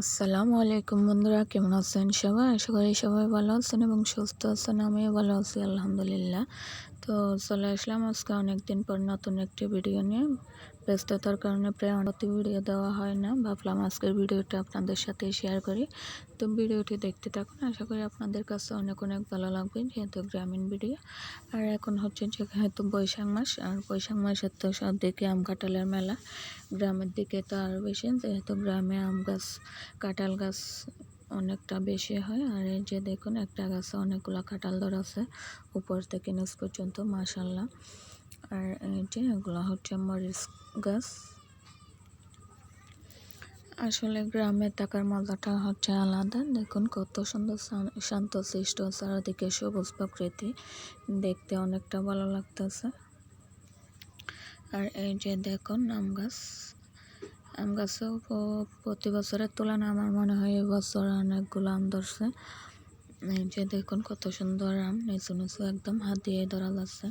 আসসালামু আলাইকুম বন্ধুরা, কেমন আছেন সবাই? আশা করি সবাই ভালো আছেন এবং সুস্থ আছেন। আমিও ভালো আছি আলহামদুলিল্লাহ। তো চলে আসলাম আজকে অনেকদিন পর নতুন একটি ভিডিও নিয়ে। ব্যস্ততার কারণে প্রায় অনেক ভিডিও দেওয়া হয় না, ভাবলাম আজকের ভিডিওটা আপনাদের সাথে শেয়ার করি। তো ভিডিওটি দেখতে থাকুন, আশা করি আপনাদের কাছে অনেক অনেক ভালো লাগবে, যেহেতু গ্রামীণ ভিডিও। আর এখন হচ্ছে যেহেতু বৈশাখ মাস, আর বৈশাখ মাসের তো সব দিকে আম কাঁঠালের মেলা। গ্রামের দিকে তো আরও বেশি, যেহেতু গ্রামে আম গাছ কাঁঠাল গাছ অনেকটা বেশি হয়। আর এই যে দেখুন, একটা গাছে অনেকগুলো কাঁঠাল ধরেছে উপর থেকে নিচ পর্যন্ত, মাশাল্লাহ। আর এই যে এগুলো হচ্ছে মরিচ গাছ। আসলে গ্রামে থাকার মজাটা হচ্ছে আলাদা। দেখুন কত সুন্দর শান্ত সৃষ্ট, চারিদিকে সবুজ প্রকৃতি, দেখতে অনেকটা ভালো লাগতেছে। আর এই যে দেখুন আম গাছেও প্রতি বছরের তুলনায় আমার মনে হয় এবছর অনেকগুলো আম ধরছে। এই যে দেখুন কত সুন্দর আম, নিচু নিচু একদম হাত দিয়ে ধরা যাচ্ছে।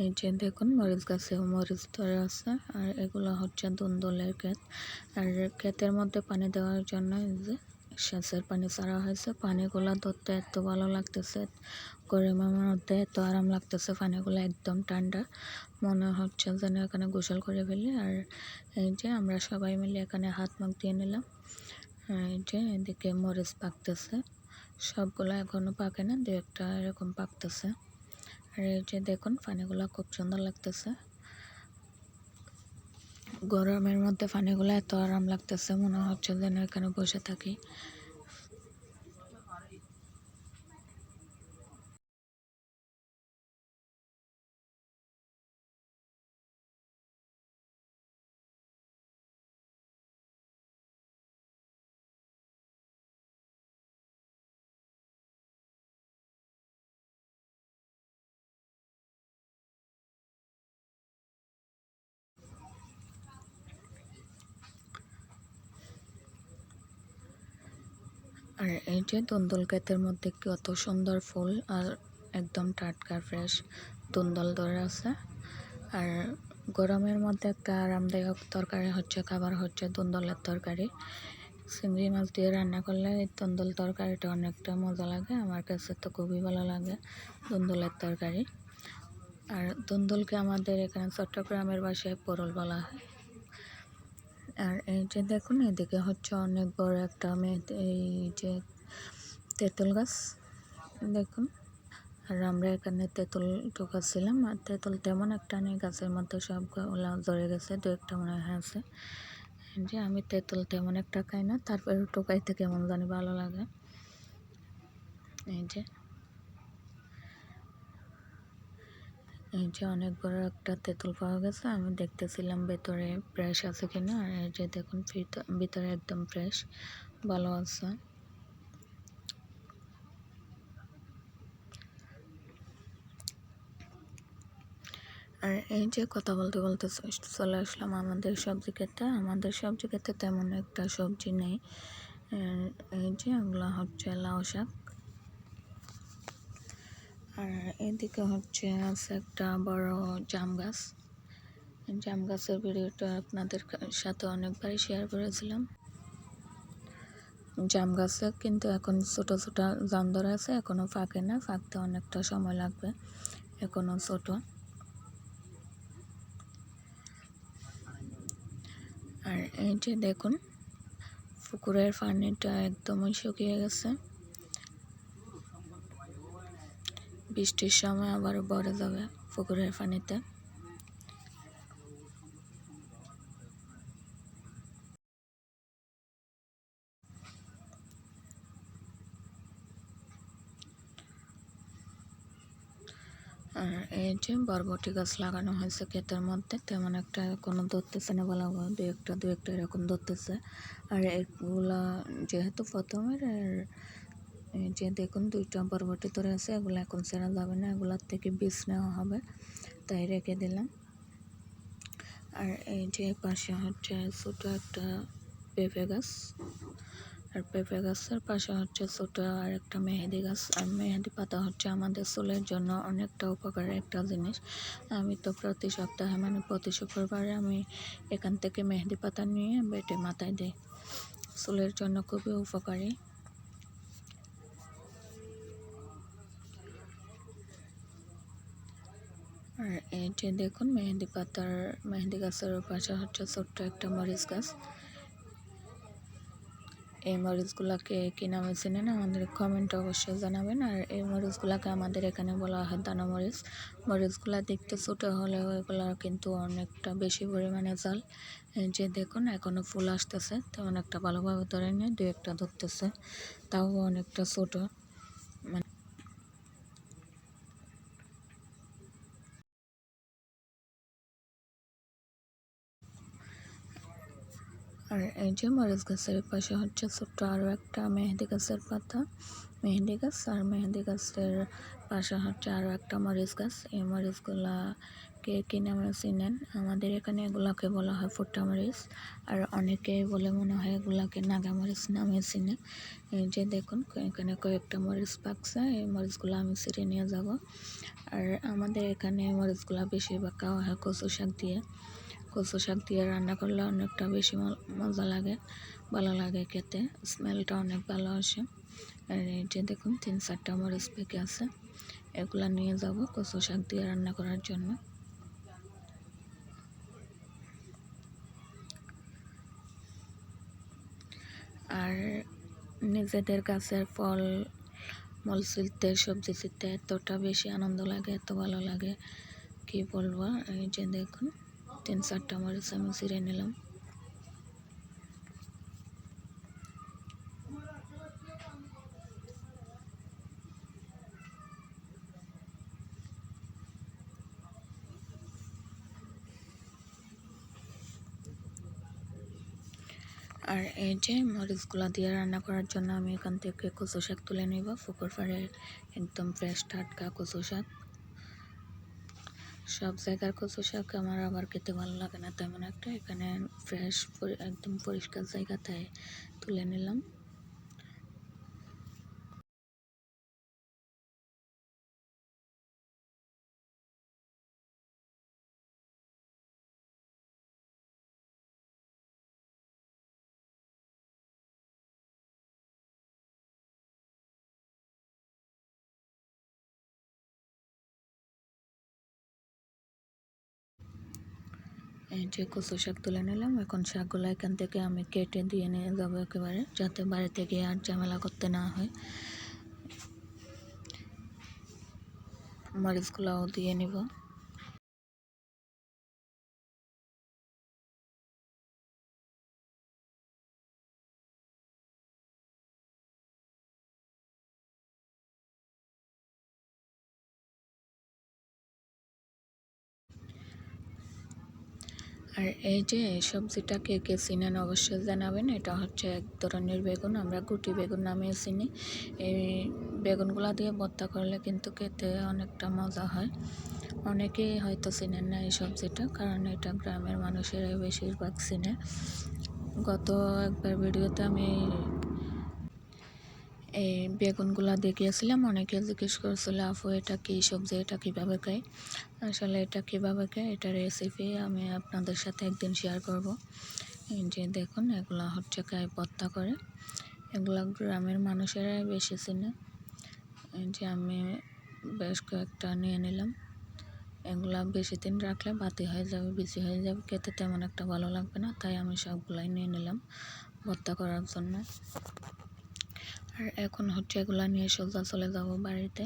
এই যে দেখুন মরিচ গাছে মরিচ ধরে আছে। আর এগুলো হচ্ছে দুন্দলের ক্ষেত। আর ক্ষেতের মধ্যে পানি দেওয়ার জন্য এই যে সেচের পানি ছাড়া হয়েছে। পানিগুলো ধরতে এত ভালো লাগতেছে, গরমের মধ্যে এত আরাম লাগতেছে। পানিগুলো একদম ঠান্ডা, মনে হচ্ছে যেন এখানে গোসল করে ফেলি। আর এই যে আমরা সবাই মিলে এখানে হাত মুখ দিয়ে নিলাম। এই যে এদিকে মরিচ পাকতেছে, সবগুলো এখনো পাকে না, দু একটা এরকম পাকতেছে। আর এই যে দেখুন পানিগুলো খুব সুন্দর লাগতেছে। গরমের মধ্যে পানিগুলো এত আরাম লাগতেছে, মনে হচ্ছে যেন এখানে বসে থাকি। আর এই যে দুন্দুল ক্ষেতের মধ্যে কত সুন্দর ফুল, আর একদম টাটকা ফ্রেশ দুন্দুল ধরে আছে। আর গরমের মধ্যে একটা আরামদায়ক তরকারি হচ্ছে, খাবার হচ্ছে দুন্দুলের তরকারি। চিংড়ি মাছ দিয়ে রান্না করলে এই দুন্দুল তরকারিটা অনেকটা মজা লাগে, আমার কাছে তো খুবই ভালো লাগে দুন্দুলের তরকারি। আর দুন্দুলকে আমাদের এখানে চট্টগ্রামের ভাষায় পোরল বলা হয়। আর এই যে দেখুন এদিকে হচ্ছে অনেক বড় একটা এই যে তেঁতুল গাছ দেখুন। আর আমরা এখানে তেঁতুল ঢোকাচ্ছিলাম, আর তেঁতুল তেমন একটা নেই গাছের মধ্যে, সবগুলো ধরে গেছে, দু একটা মনে হয় আছে। যে আমি তেঁতুল তেমন একটা খাই না, তারপরে টোকাইতে কেমন জানি ভালো লাগে। এই যে অনেক বড় একটা তেঁতুল পাওয়া গেছে, আমি দেখতেছিলাম ভেতরে ফ্রেশ আছে কিনা। আর এই যে দেখুন ভিতরে একদম ফ্রেশ, ভালো আছে। আর এই যে কথা বলতে বলতে চলে আসলাম আমাদের সবজি ক্ষেতে। আমাদের সবজি ক্ষেতে তেমন একটা সবজি নেই। এই যে এগুলো হচ্ছে লাউ শাক। আর এদিকে হচ্ছে আছে একটা বড় জাম গাছ। জাম গাছের ভিডিওটা আপনাদের সাথে অনেকবারই শেয়ার করেছিলাম। জাম গাছে কিন্তু এখন ছোট ছোট জাম ধরে আছে, এখনো পাকে না, পাকতে অনেকটা সময় লাগবে, এখনো ছোট। আর এই যে দেখুন পুকুরের পানিটা একদমই শুকিয়ে গেছে, বৃষ্টির সময় আবার ভরে যাবে পুকুরের পানিতে। আর এই যে বরবটি গাছ লাগানো হয়েছে ক্ষেতের মধ্যে, তেমন একটা কোনো ধরতেছে না, বলা দু একটা এরকম ধরতেছে। আর এগুলা যেহেতু প্রথমের, আর এই যে দেখুন 2টা বরবটি ধরে আছে, এগুলো এখন ছেড়া যাবে না, এগুলার থেকে বীজ নেওয়া হবে, তাই রেখে দিলাম। আর এই যে পাশে হচ্ছে ছোটো একটা পেঁপে গাছ, আর পেঁপে গাছের পাশে হচ্ছে ছোটো আর একটা মেহেদি গাছ। আর মেহেদি পাতা হচ্ছে আমাদের চুলের জন্য অনেকটা উপকারী একটা জিনিস। আমি তো প্রতি সপ্তাহে মানে প্রতি শুক্রবারে আমি এখান থেকে মেহেদি পাতা নিয়ে বেটে মাথায় দিই, চুলের জন্য খুবই উপকারী। আর এই যে দেখুন মেহেদি গাছের পাশে হচ্ছে ছোট্ট একটা মরিচ গাছ। এই মরিচগুলোকে কী নামে চেনেন আমাদের কমেন্টে অবশ্যই জানাবেন। আর এই মরিচগুলোকে আমাদের এখানে বলা হয় দানা মরিচ। মরিচগুলো দেখতে ছোটো হলেও এগুলো কিন্তু অনেকটা বেশি পরিমাণে ঝাল। এই যে দেখুন এখনও ফুল আসতেছে, তেমন একটা ভালোভাবে ধরে নিয়ে 2-একটা ধরতেছে, তাও অনেকটা ছোটো। আর এই যে মরিচ গাছের পাশে হচ্ছে ছোট্ট আরও একটা মেহেদি গাছের পাতা, মেহেদি গাছ। আর মেহেদি গাছের পাশে হচ্ছে আরও একটা মরিচ গাছ। এই মরিচগুলাকে কী নামে চিনেন আমাদের এখানে এগুলাকে বলা হয় ফুটা মরিচ, আর অনেকেই বলে মনে হয় এগুলাকে নাগা মরিচ নামে চিনে। এই যে দেখুন এখানে কয়েকটা মরিচ পাকছে, এই মরিচগুলো আমি ছিঁড়ে নিয়ে যাব। আর আমাদের এখানে মরিচগুলো বেশিরভাগ খাওয়া হয় কচু শাক দিয়ে। কচু শাক দিয়ে রান্না করলে অনেকটা বেশি মজা লাগে, ভালো লাগে খেতে, স্মেলটা অনেক ভালো আসে। আর এই যে দেখুন 3-4টা মরিচ পেকে আছে, এগুলা নিয়ে যাব কচু শাক দিয়ে রান্না করার জন্য। আর নিজেদের গাছের ফল মূল ছিলতে, সবজি ছিলতে এতটা বেশি আনন্দ লাগে, এত ভালো লাগে কি বলবো। এই যে দেখুন 3-4টা মরিচ আমি ছিঁড়ে নিলাম। আর এই যে মরিচগুলো দিয়ে রান্না করার জন্য আমি এখান থেকে কচু শাক তুলে নিব, পুকুর পাড়ের একদম ফ্রেশ টাটকা কচু শাক। সব জায়গার কচু শাক আমার আবার খেতে ভালো লাগে না তেমন একটা, এখানে ফ্রেশ একদম পরিষ্কার জায়গাটায় তুলে নিলাম। এই যে কচু শাক তুলে নিলাম, এখন শাকগুলো এখান থেকে আমি কেটে দিয়ে নিয়ে যাবো একেবারে, যাতে বাড়িতে গিয়ে আর ঝামেলা করতে না হয়। মরিচগুলোও দিয়ে নিব। আর এই যে সবজিটা কে কে চিনেন অবশ্যই জানাবেন। এটা হচ্ছে এক ধরনের বেগুন, আমরা গুটি বেগুন নামে চিনি। এই বেগুনগুলা দিয়ে ভর্তা করলে কিন্তু খেতে অনেকটা মজা হয়। অনেকেই হয়তো চিনেন না এই সবজিটা, কারণ এটা গ্রামের মানুষেরাই বেশিরভাগ চিনে। গত একবার ভিডিওতে আমি এই বেগুনগুলা দেখিয়েছিলাম, অনেকে জিজ্ঞেস করেছিল আপু এটা কী সবজি, এটা কীভাবে খাই। আসলে এটা কীভাবে খাই এটা রেসিপি আমি আপনাদের সাথে একদিন শেয়ার করব। এই যে দেখুন এগুলা হচ্ছে খাই ভর্তা করে, এগুলা গ্রামের মানুষেরাই বেশি চিনে। এই যে আমি বেশ কয়েকটা নিয়ে নিলাম, এগুলা বেশি দিন রাখলে বাতি হয়ে যাবে, বেশি হয়ে যাবে, খেতে তেমন একটা ভালো লাগবে না, তাই আমি সবগুলাই নিয়ে নিলাম ভর্তা করার জন্য। আর এখন হচ্ছে এগুলা নিয়ে সোজা চলে যাব বাড়িতে।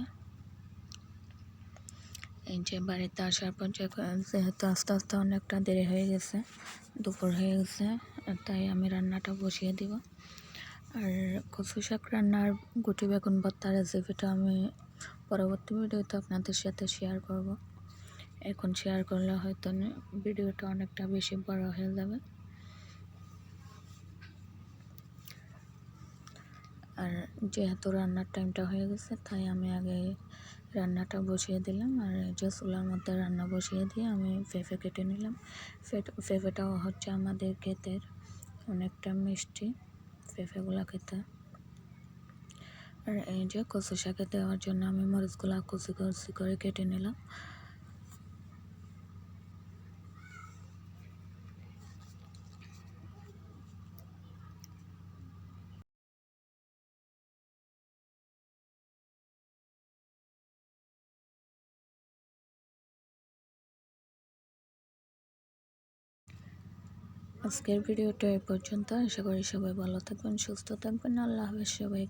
এই যে বাড়িতে আসার পর যেহেতু আস্তে আস্তে অনেকটা দেরি হয়ে গেছে, দুপুর হয়ে গেছে, তাই আমি রান্নাটা বসিয়ে দিব। আর কচু শাক রান্নার গুটি বেগুন ভর্তার রেসিপিটা আমি পরবর্তী ভিডিওতে আপনাদের সাথে শেয়ার করব। এখন শেয়ার করলে হয়তো ভিডিওটা অনেকটা বেশি বড় হয়ে যাবে। আর যেহেতু রান্নার টাইমটা হয়ে গেছে, তাই আমি আগে রান্নাটা বসিয়ে দিলাম। আর এই যে চুলার মধ্যে রান্না বসিয়ে দিয়ে আমি পেঁপে কেটে নিলাম। পেঁপেটাও হচ্ছে আমাদের ক্ষেতের, অনেকটা মিষ্টি পেঁপেগুলা খেতে। আর এই যে কচু শাকে দেওয়ার জন্য আমি মরিচগুলা কুচি কুচি করে কেটে নিলাম। আজকের ভিডিওটা এই পর্যন্ত। আশা করি সবাই ভালো থাকবেন, সুস্থ থাকবেন। আল্লাহ হাফেজ সবাই।